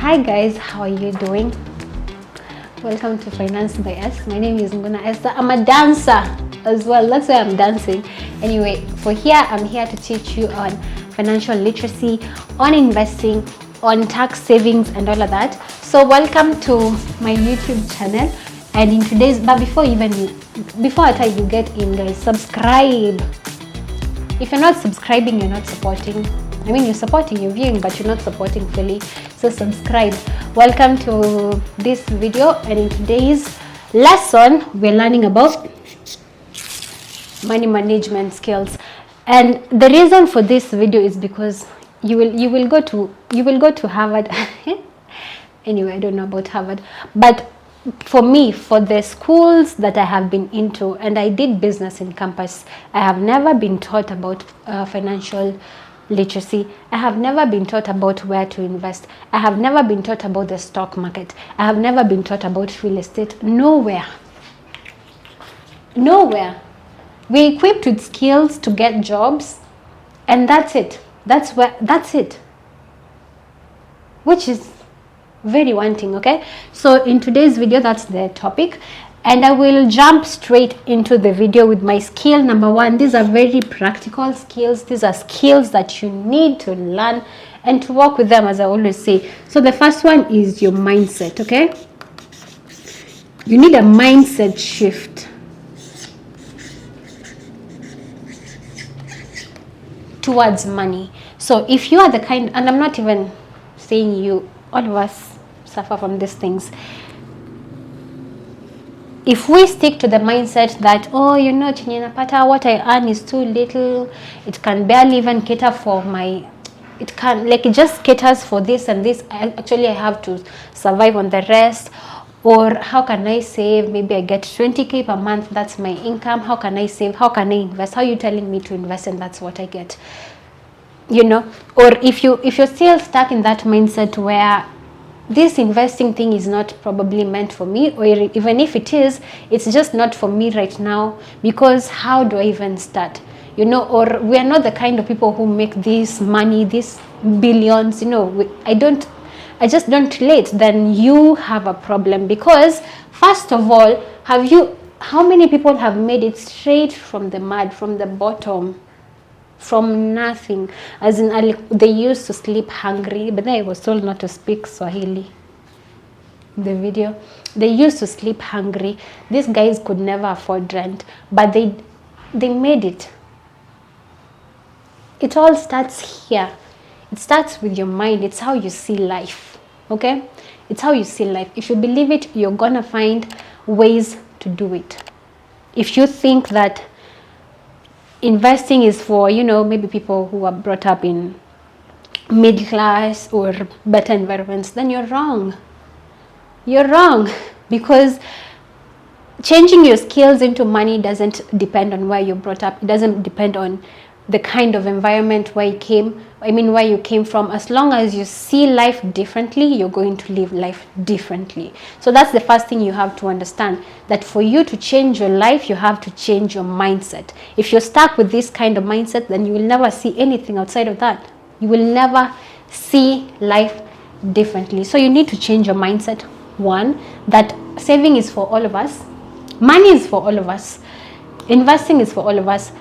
Hi guys, how are you doing? Welcome to Finance by S. My name is Nguna Esther. I'm a dancer as well. That's why I'm dancing. Anyway, I'm here to teach you on financial literacy, on investing, on tax savings and all of that. So welcome to my YouTube channel. And in today's, but before I tell you get in, guys, subscribe. If you're not subscribing, you're not supporting. I mean, you're supporting, you're viewing, but you're not supporting fully. So subscribe. Welcome to this video, and in today's lesson, we're learning about money management skills. And the reason for this video is because you will go to Harvard. Anyway, I don't know about Harvard, but for me, for the schools that I have been into, and I did business in campus, I have never been taught about financial literacy. I have never been taught about where to invest. I have never been taught about the stock market. I have never been taught about real estate. Nowhere. We're equipped with skills to get jobs, and that's it. That's it. Which is very wanting, okay? So in today's video, that's the topic, and I will jump straight into the video with my skill number one. These are very practical skills. These are skills that you need to learn and to work with them, as I always say. So the first one is your mindset, okay? You need a mindset shift towards money. So if you are the kind, and I'm not even saying you, all of us suffer from these things. If we stick to the mindset that, oh, you know, what I earn is too little, it can barely even cater for it just caters for this and this, I have to survive on the rest. Or how can I save? Maybe I get 20k per month, that's my income. How can I save? How can I invest? How are you telling me to invest and that's what I get? You know, or if you're still stuck in that mindset where this investing thing is not probably meant for me, or even if it is, it's just not for me right now, because how do I even start? You know, or we are not the kind of people who make this money, these billions, you know, I just don't relate. Then you have a problem, because first of all, how many people have made it straight from the mud, from the bottom, from nothing? As in, they used to sleep hungry, but then I was told not to speak Swahili in the video. They used to sleep hungry. These guys could never afford rent, but they made it. It all starts here. It starts with your mind. It's how you see life, okay? It's how you see life. If you believe it, you're gonna find ways to do it. If you think that investing is for, you know, maybe people who are brought up in middle class or better environments, then you're wrong. You're wrong, because changing your skills into money doesn't depend on where you're brought up. It doesn't depend on the kind of environment where you came from. As long as you see life differently, you're going to live life differently. So that's the first thing you have to understand, that for you to change your life, you have to change your mindset. If you're stuck with this kind of mindset, then you will never see anything outside of that. You will never see life differently. So you need to change your mindset. One, that saving is for all of us. Money is for all of us. Investing is for all of us.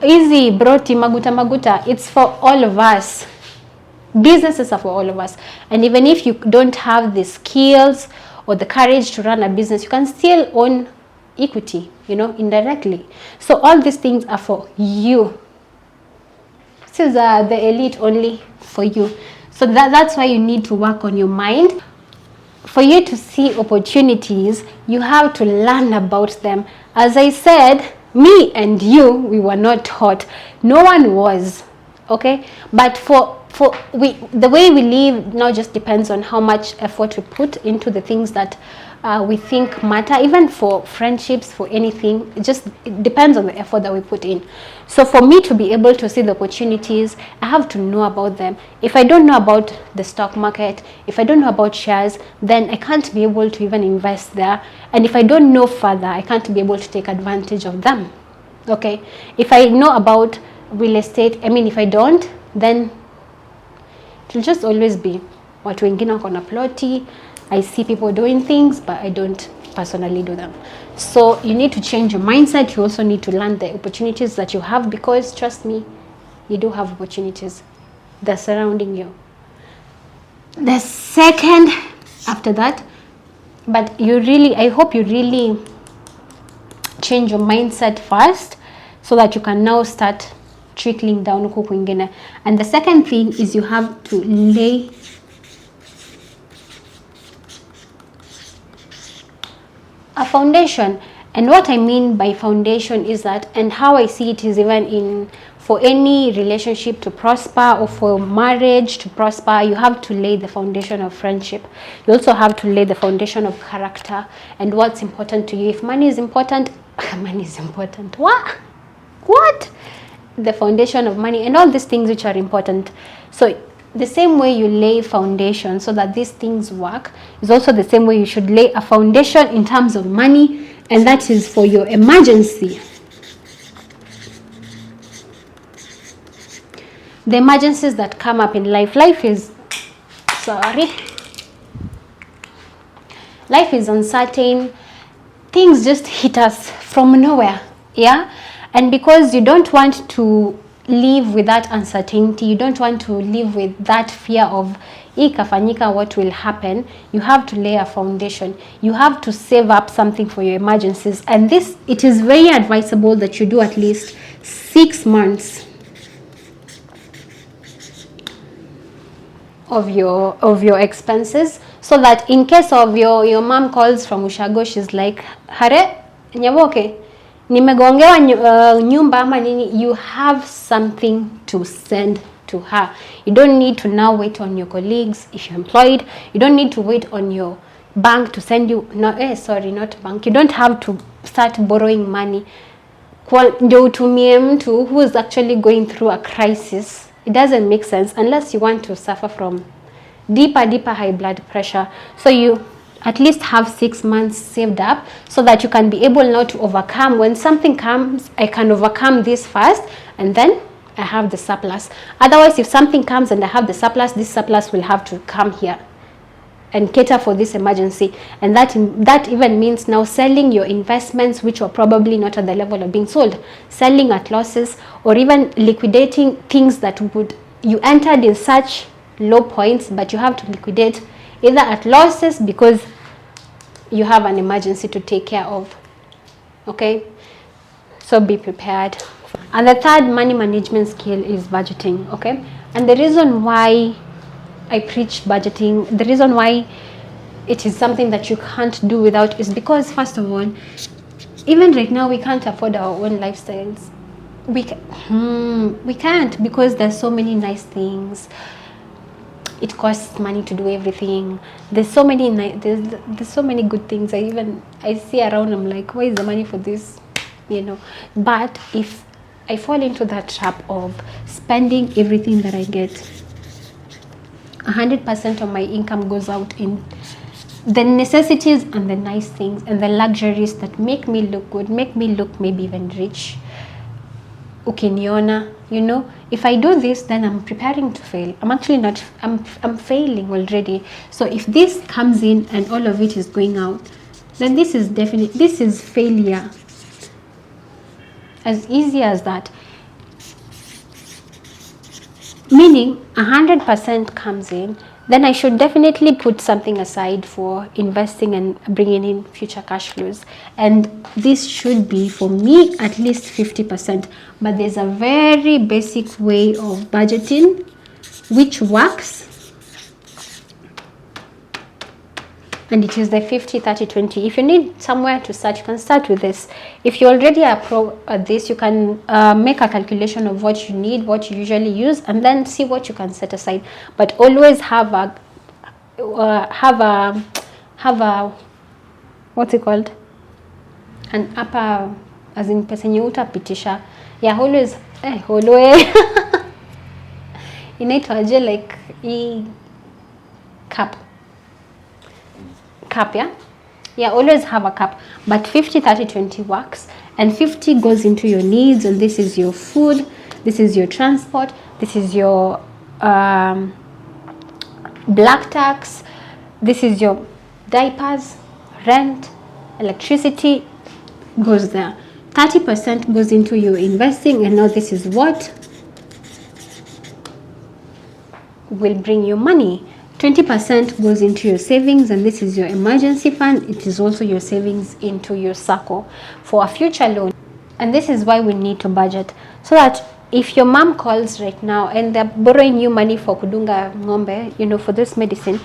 Easy, broti, maguta, it's for all of us. Businesses are for all of us. And even if you don't have the skills or the courage to run a business, you can still own equity, you know, indirectly. So all these things are for you. This is the elite only for you. So that's why you need to work on your mind. For you to see opportunities, you have to learn about them. As I said, me and you, we were not taught. No one was, okay? But the way we live now just depends on how much effort we put into the things that we think matter. Even for friendships, for anything, it depends on the effort that we put in. So for me to be able to see the opportunities, I have to know about them. If I don't know about the stock market, if I don't know about shares, then I can't be able to even invest there. And if I don't know further, I can't be able to take advantage of them, okay? If I know about real estate, if I don't, then it will just always be watu wengine wako na ploti. I see people doing things, but I don't personally do them. So you need to change your mindset. You also need to learn the opportunities that you have, because trust me, you do have opportunities that are surrounding you. The second after that, but I hope you really change your mindset first, so that you can now start trickling down huko kwingine. And the second thing is you have to lay a foundation. And what I mean by foundation is that, and how I see it is even for any relationship to prosper, or for marriage to prosper, you have to lay the foundation of friendship. You also have to lay the foundation of character and what's important to you. If money is important, money is important. What? The foundation of money and all these things which are important. So the same way you lay foundation so that these things work is also the same way you should lay a foundation in terms of money, and that is for your emergency. The emergencies that come up in life. Life is uncertain. Things just hit us from nowhere, yeah? And because you don't want to live with that uncertainty, you don't want to live with that fear of ikafanyika what will happen, you have to lay a foundation. You have to save up something for your emergencies. And it is very advisable that you do at least 6 months of your expenses, so that in case of your mom calls from Ushago, she's like, hare nyaboke nimegongewa nyumba ama nini, you have something to send to her. You don't need to now wait on your colleagues if you're employed. You don't need to wait on your bank to send you, not bank. You don't have to start borrowing money ndio utumie mtu who is actually going through a crisis. It doesn't make sense unless you want to suffer from deeper high blood pressure. So you at least have 6 months saved up, so that you can be able now to overcome. When something comes, I can overcome this first, and then I have the surplus. Otherwise, if something comes and I have the surplus, this surplus will have to come here and cater for this emergency. And that even means now selling your investments, which were probably not at the level of being sold, selling at losses, or even liquidating things that you entered in such low points, but you have to liquidate either at losses because you have an emergency to take care of. Okay, so be prepared. And the third money management skill is budgeting. Okay, and the reason why I preach budgeting, the reason why it is something that you can't do without, is because, first of all, even right now we can't afford our own lifestyles. We can't, because there's so many nice things. It costs money to do everything. There's so many there's so many good things. I see around. I'm like, where is the money for this? But if I fall into that trap of spending everything that I get, 100% of my income goes out in the necessities and the nice things and the luxuries that make me look good, make me look maybe even rich. Ukiniona, if I do this, then I'm preparing to fail. I'm actually not, I'm failing already. So if this comes in and all of it is going out, then this is failure. As easy as that. Meaning 100% comes in, then I should definitely put something aside for investing and bringing in future cash flows. And this should be, for me, at least 50%. But there's a very basic way of budgeting which works. And it is the 50-30-20. If you need somewhere to start, you can start with this. If you already are pro at this, you can make a calculation of what you need, what you usually use, and then see what you can set aside. But always have a what's it called? An upper, as in pesenye utapitisha. Yeah, always inaitwaje, like cap, yeah, always have a cap. But 50-30-20 works, and 50 goes into your needs, and this is your food, this is your transport, this is your black tax. This is your diapers, rent, electricity goes there. 30% goes into your investing, and now this is what will bring you money. 20% goes into your savings, and this is your emergency fund. It is also your savings into your circle for a future loan. And this is why we need to budget, so that if your mom calls right now and they're borrowing you money for kudunga ngombe, you know, for this medicine,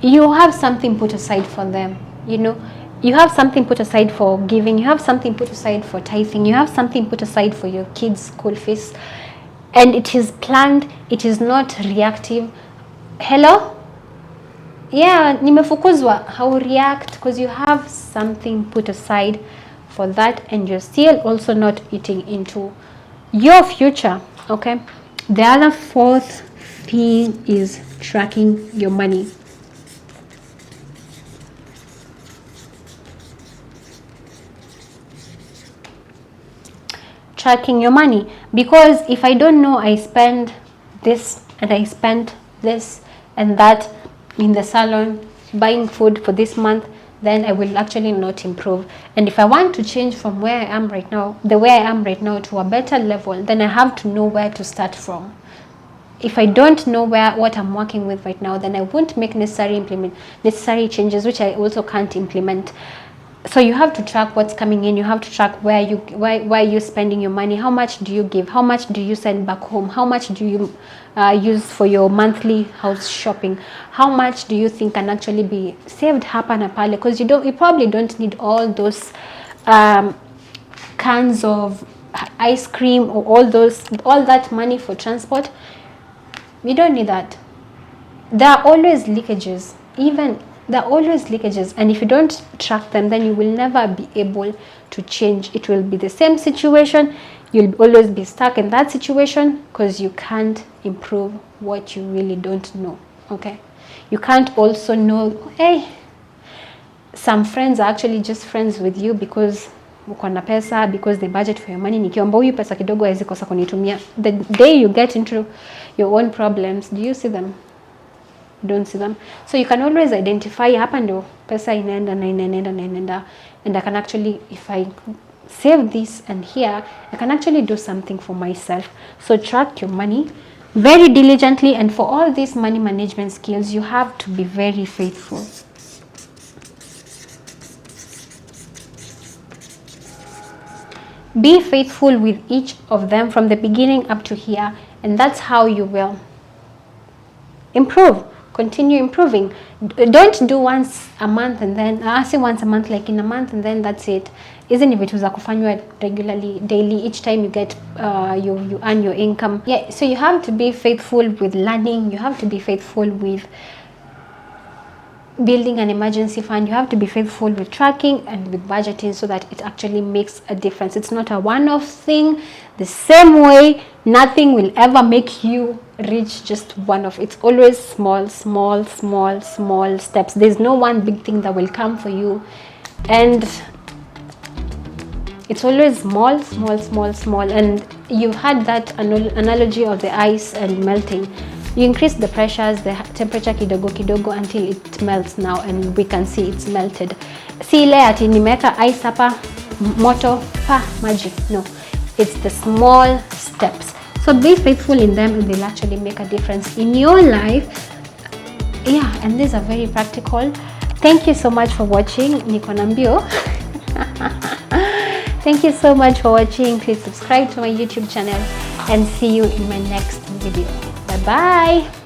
you have something put aside for them. You know, you have something put aside for giving, you have something put aside for tithing, you have something put aside for your kids' school fees, and it is planned. It is not reactive. Hello, yeah, nimefukuzwa. How react? Because you have something put aside for that, and you're still also not eating into your future. Okay, the other fourth thing is tracking your money. Tracking your money, because if I don't know I spend this and I spend this and that in the salon, buying food for this month, then I will actually not improve. And if I want to change from where I am right now, the way I am right now, to a better level, then I have to know where to start from. If I don't know what I'm working with right now, then I won't make necessary changes, which I also can't implement. So you have to track what's coming in. You have to track where you're spending your money. How much do you give? How much do you send back home? How much do you use for your monthly house shopping? How much do you think can actually be saved hapa na pale? Because you probably don't need all those cans of ice cream or all that money for transport. You don't need that. There are always leakages. There are always leakages, and if you don't track them, then you will never be able to change. It will be the same situation. You'll always be stuck in that situation because you can't improve what you really don't know. Okay, you can't also know, hey, some friends are actually just friends with you because uko na pesa, because they budget for your money. Nikiomba huyu pesa kidogo hawezi kosa kunitumia. The day you get into your own problems, do you see them? Don't see them. So you can always identify, hapa ndo pesa inaenda na inaenda, and I can actually, if I save this and here, I can actually do something for myself. So track your money very diligently, and for all these money management skills, you have to be very faithful. Be faithful with each of them from the beginning up to here, and that's how you will improve. Continue improving. Don't do once a month and then say once a month, like in a month, and then that's it. Isn't it za kufanywa regularly, daily, each time you get you earn your income? Yeah, so you have to be faithful with learning. You have to be faithful with building an emergency fund. You have to be faithful with tracking and with budgeting, so that it actually makes a difference. It's not a one-off thing. The same way, nothing will ever make you reach just one of. It's always small steps. There's no one big thing that will come for you, and it's always small. And you've had that analogy of the ice and melting. You increase the pressures, the temperature kidogo until it melts now, and we can see it's melted. See ile ati nimeka ice hapa moto pa magic. No, it's the small steps. So be faithful in them, and they'll actually make a difference in your life. Yeah, and these are very practical. Thank you so much for watching. Niko na mbio. Thank you so much for watching. Please subscribe to my YouTube channel, and see you in my next video. Bye bye.